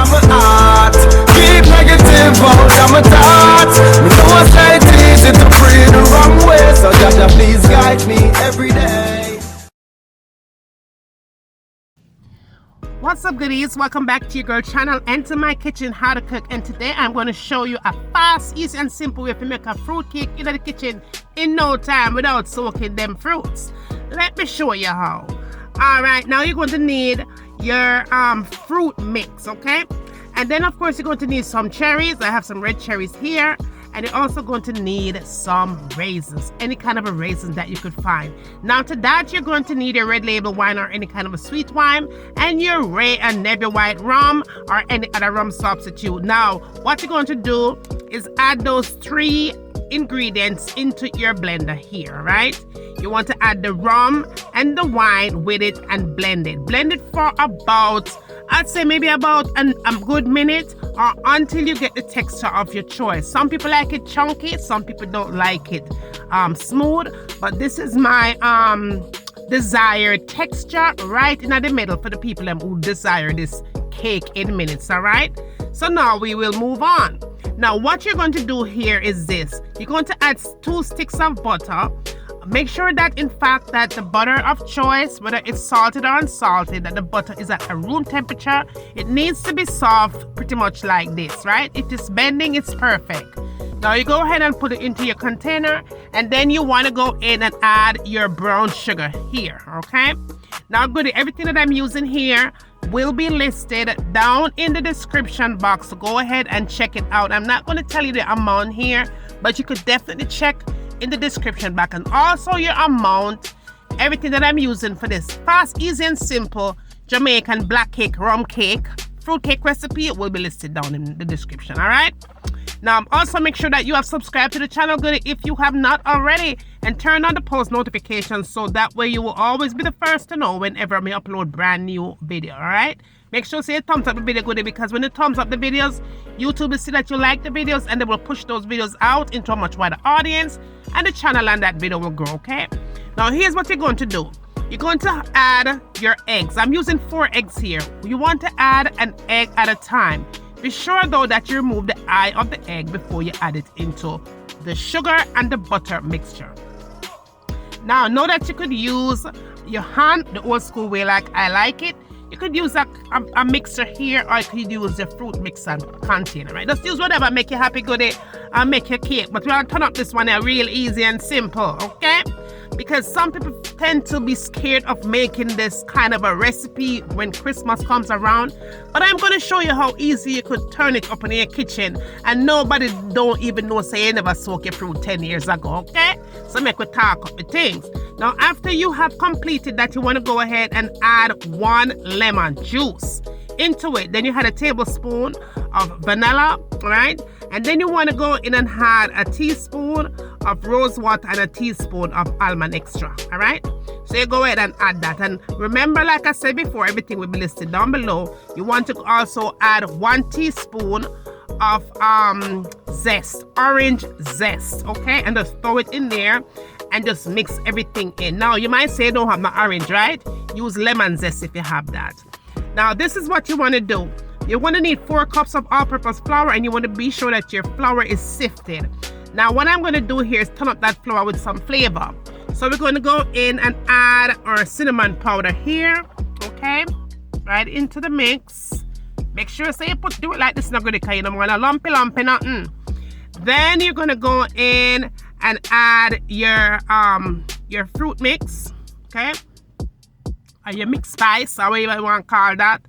of my heart. Keep negative out of my thoughts. Me know I say it's easy to pray the wrong way, so Jaja please guide me every day. What's up, goodies? Welcome back to your girl channel and to my kitchen, how to cook. And today I'm going to show you a fast, easy and simple way to make a fruit cake in the kitchen in no time without soaking them fruits. Let me show you how. All right, now you're going to need your fruit mix, okay? And then of course you're going to need some cherries. I have some red cherries here. And you're also going to need some raisins, any kind of a raisin that you could find. Now to that, you're going to need your red label wine or any kind of a sweet wine, and your Ray and Nebby white rum or any other rum substitute. Now, what you're going to do is add those 3 ingredients into your blender here, right? You want to add the rum and the wine with it and blend it. Blend it for about, I'd say maybe about a good minute or until you get the texture of your choice. Some people like it chunky, some people don't like it smooth, but this is my desired texture right in the middle for the people who desire this cake in minutes, all right? So now we will move on. Now what you're going to do here is this. You're going to add 2 sticks of butter. Make sure that in fact that the butter of choice, whether it's salted or unsalted, that the butter is at a room temperature. It needs to be soft, pretty much like this, right? If it's bending, it's perfect. Now you go ahead and put it into your container, and then you want to go in and add your brown sugar here, okay? Now goodie, everything that I'm using here will be listed down in the description box, so go ahead and check it out. I'm not going to tell you the amount here, but you could definitely check in the description box, and also your amount, everything that I'm using for this fast, easy and simple Jamaican black cake, rum cake, fruit cake recipe will be listed down in the description. All right, now also make sure that you have subscribed to the channel goodie if you have not already, and turn on the post notifications so that way you will always be the first to know whenever I upload brand new video. All right, make sure to say thumbs up the video goodie, because when you thumbs up the videos, YouTube will see that you like the videos and they will push those videos out into a much wider audience, and the channel and that video will grow, okay? Now here's what you're going to do. You're going to add your eggs. I'm using 4 eggs here. You want to add an egg at a time. Be sure though that you remove the eye of the egg before you add it into the sugar and the butter mixture. Now know that you could use your hand, the old school way like I like it. You could use a mixer here, or you could use your fruit mixer container, right? Just use whatever make you happy goodie and make your cake. But we're gonna turn up this one here real easy and simple, okay? Because some people tend to be scared of making this kind of a recipe when Christmas comes around. But I'm going to show you how easy you could turn it up in your kitchen, and nobody don't even know say you never soak your fruit 10 years ago, okay? So make we talk up the things. Now after you have completed that, you want to go ahead and add 1 lemon juice into it. Then you had a tablespoon of vanilla, right? And then you want to go in and add a teaspoon of rose water and a teaspoon of almond extra, all right? So you go ahead and add that. And remember, like I said before, everything will be listed down below. You want to also add 1 teaspoon of zest, orange zest, okay? And just throw it in there and just mix everything in. Now you might say you don't have my orange, right? Use lemon zest if you have that. Now this is what you want to do. You want to need 4 cups of all-purpose flour, and you want to be sure that your flour is sifted. Now what I'm going to do here is turn up that flour with some flavor. So we're going to go in and add our cinnamon powder here, okay? Right into the mix. Make sure so you do it like this, not going to you don't want to lumpy nothing. Then you're going to go in and add your fruit mix, okay? Or your mixed spice, or whatever you want to call that.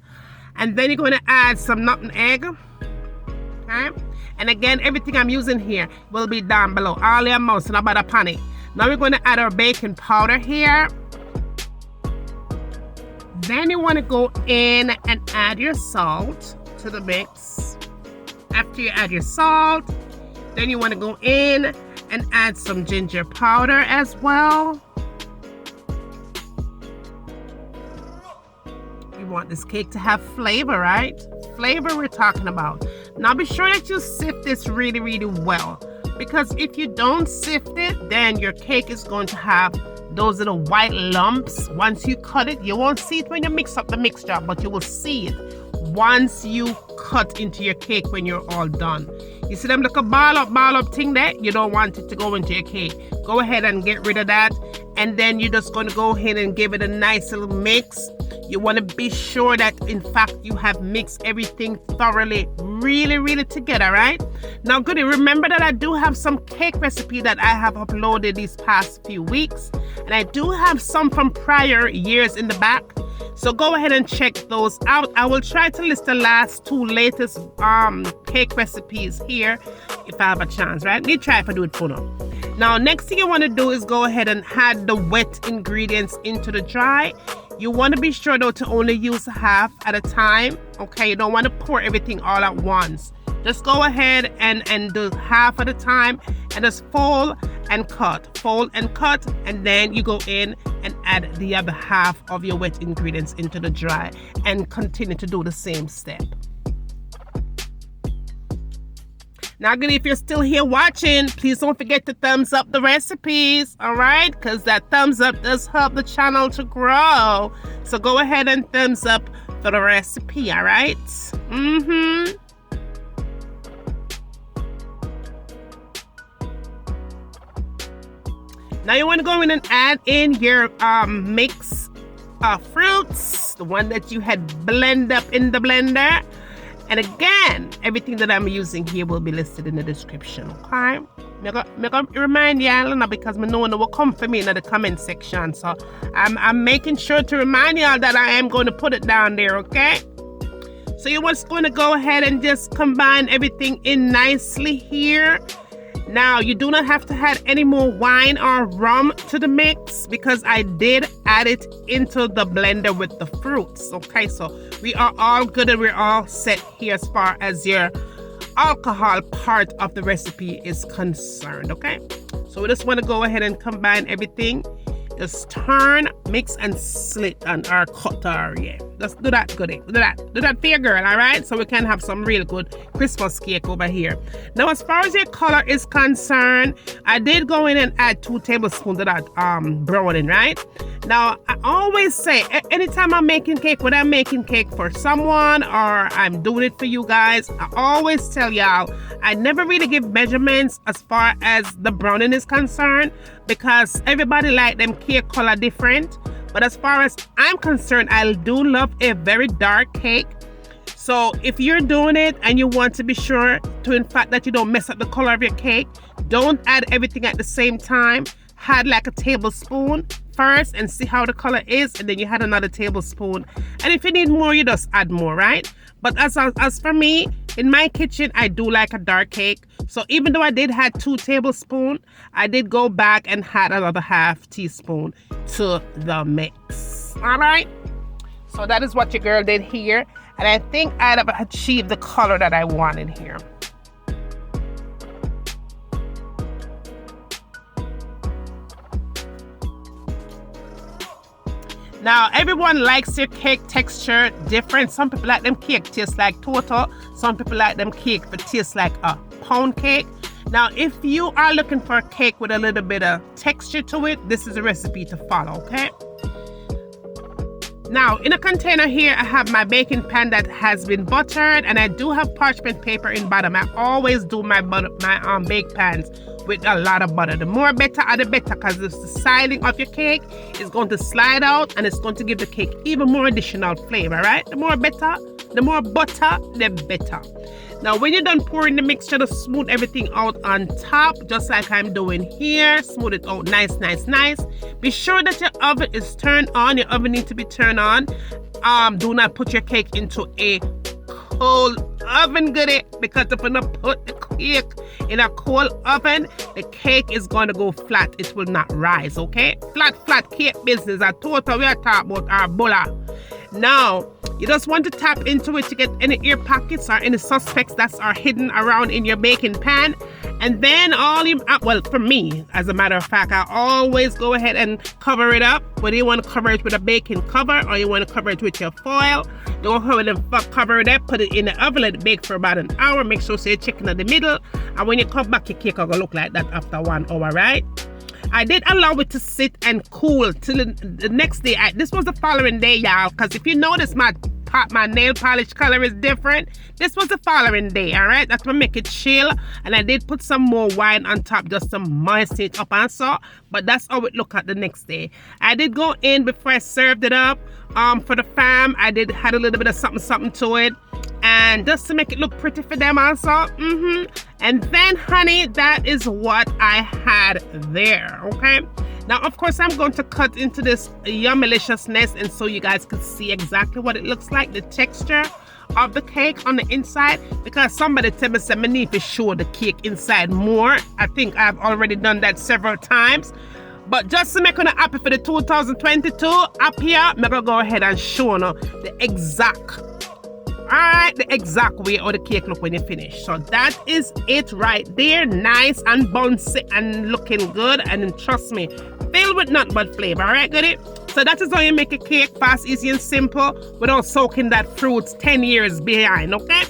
And then you're going to add some nutmeg, okay? And again, everything I'm using here will be down below. All your amounts, not about a panic. Now we're going to add our baking powder here. Then you want to go in and add your salt to the mix. After you add your salt, then you want to go in and add some ginger powder as well. You want this cake to have flavor, right? Flavor we're talking about. Now be sure that you sift this really, really well, because if you don't sift it, then your cake is going to have those little white lumps. Once you cut it, you won't see it when you mix up the mixture, but you will see it once you cut into your cake when you're all done. You see them like a ball up thing there? You don't want it to go into your cake. Go ahead and get rid of that. And then you're just going to go ahead and give it a nice little mix. You want to be sure that, in fact, you have mixed everything thoroughly, really together, right? Now, goodie, remember that I do have some cake recipe that I have uploaded these past few weeks. And I do have some from prior years in the back. So go ahead and check those out. I will try to list the last 2 latest cake recipes here if I have a chance, right? Let me try if I do it for now. Now, next thing you want to do is go ahead and add the wet ingredients into the dry. You want to be sure though to only use half at a time. Okay, you don't want to pour everything all at once. Just go ahead and do half at a time and just fold and cut, and then you go in and add the other half of your wet ingredients into the dry and continue to do the same step. Now, goodie, if you're still here watching, please don't forget to thumbs up the recipes, all right? Because that thumbs up does help the channel to grow. So go ahead and thumbs up for the recipe, all right? Now you want to go in and add in your mix fruits, the one that you had blend up in the blender. And again, everything that I'm using here will be listed in the description, okay? I'm gonna remind y'all because I know it will come for me in the comment section. So I'm making sure to remind y'all that I am going to put it down there, okay? So you're just going to go ahead and just combine everything in nicely here. Now, you do not have to add any more wine or rum to the mix because I did add it into the blender with the fruits. Okay, so we are all good and we're all set here as far as your alcohol part of the recipe is concerned. Okay, so we just want to go ahead and combine everything. Just turn, mix, and slit and or cut or yeah. Just do that, goodie. Do that for your girl, all right? So we can have some real good Christmas cake over here. Now, as far as your color is concerned, I did go in and add 2 tablespoons of that browning, right? Now, I always say, anytime I'm making cake, whether I'm making cake for someone or I'm doing it for you guys, I always tell y'all, I never really give measurements as far as the browning is concerned because everybody like them cake color different. But as far as I'm concerned, I do love a very dark cake. So if you're doing it and you want to be sure to, in fact, that you don't mess up the color of your cake, don't add everything at the same time. Add like a tablespoon first and see how the color is, and then you add another tablespoon. And if you need more, you just add more, right? But as for me, in my kitchen, I do like a dark cake. So even though I did add 2 tablespoons, I did go back and add another half teaspoon to the mix. All right. So that is what your girl did here. And I think I'd have achieved the color that I wanted here. Now, everyone likes their cake texture different. Some people like them cake taste like total. Some people like them cake but taste like a pound cake. Now, if you are looking for a cake with a little bit of texture to it, this is a recipe to follow, okay? Now, in a container here, I have my baking pan that has been buttered, and I do have parchment paper in bottom. I always do my bake pans with a lot of butter. The more better are the better, because the siding of your cake is going to slide out and it's going to give the cake even more additional flavor, right? The more butter, the better. Now, when you're done pouring the mixture, to smooth everything out on top, just like I'm doing here. Smooth it out nice. Be sure that your oven is turned on. Your oven needs to be turned on. Do not put your cake into a cold oven, goodie, because if you don't put the cake in a cold oven, the cake is going to go flat. It will not rise, okay? Flat cake business. I told we are talking about our bola. Now, you just want to tap into it to get any air pockets or any suspects that are hidden around in your baking pan. And then well, for me, as a matter of fact, I always go ahead and cover it up. Whether you want to cover it with a baking cover or you want to cover it with your foil, go ahead and cover it up, put it in the oven, let it bake for about an hour. Make sure you're checking at the middle. And when you come back, your cake will look like that after 1 hour, right? I did allow it to sit and cool till the next day. This was the following day, y'all, because if you notice, my my nail polish color is different. This was the following day, all right? That's what make it chill. And I did put some more wine on top just to moisten it up and so. But that's how it looked at the next day. I did go in before I served it up. For the fam, I did had a little bit of something to it. And just to make it look pretty for them also. And then, honey, that is what I had there, okay? Now, of course, I'm going to cut into this yummiliciousness and so you guys can see exactly what it looks like, the texture of the cake on the inside, because somebody tell me I need to show the cake inside more. I think I've already done that several times. But just to make it happy for the 2022 up here, I'm going to go ahead and show you the exact way how the cake look when you finish. So that is it right there. Nice and bouncy and looking good. And trust me, filled with nut bud flavor. All right, goodie? So that is how you make a cake, fast, easy, and simple without soaking that fruits 10 years behind, okay?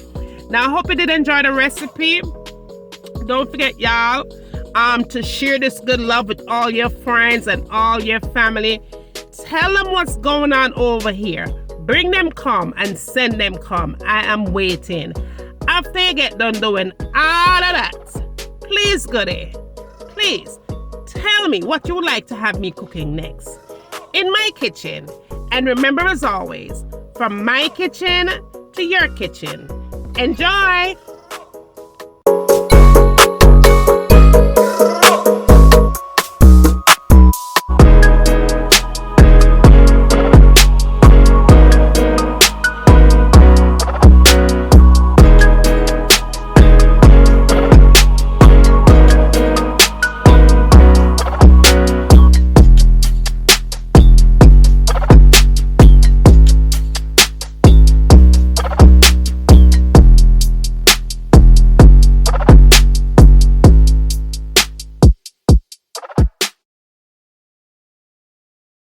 Now, I hope you did enjoy the recipe. Don't forget, y'all, to share this good love with all your friends and all your family. Tell them what's going on over here. Bring them come and send them come. I am waiting. After you get done doing all of that, please, goodie, please tell me what you would like to have me cooking next in my kitchen. And remember, as always, from my kitchen to your kitchen. Enjoy!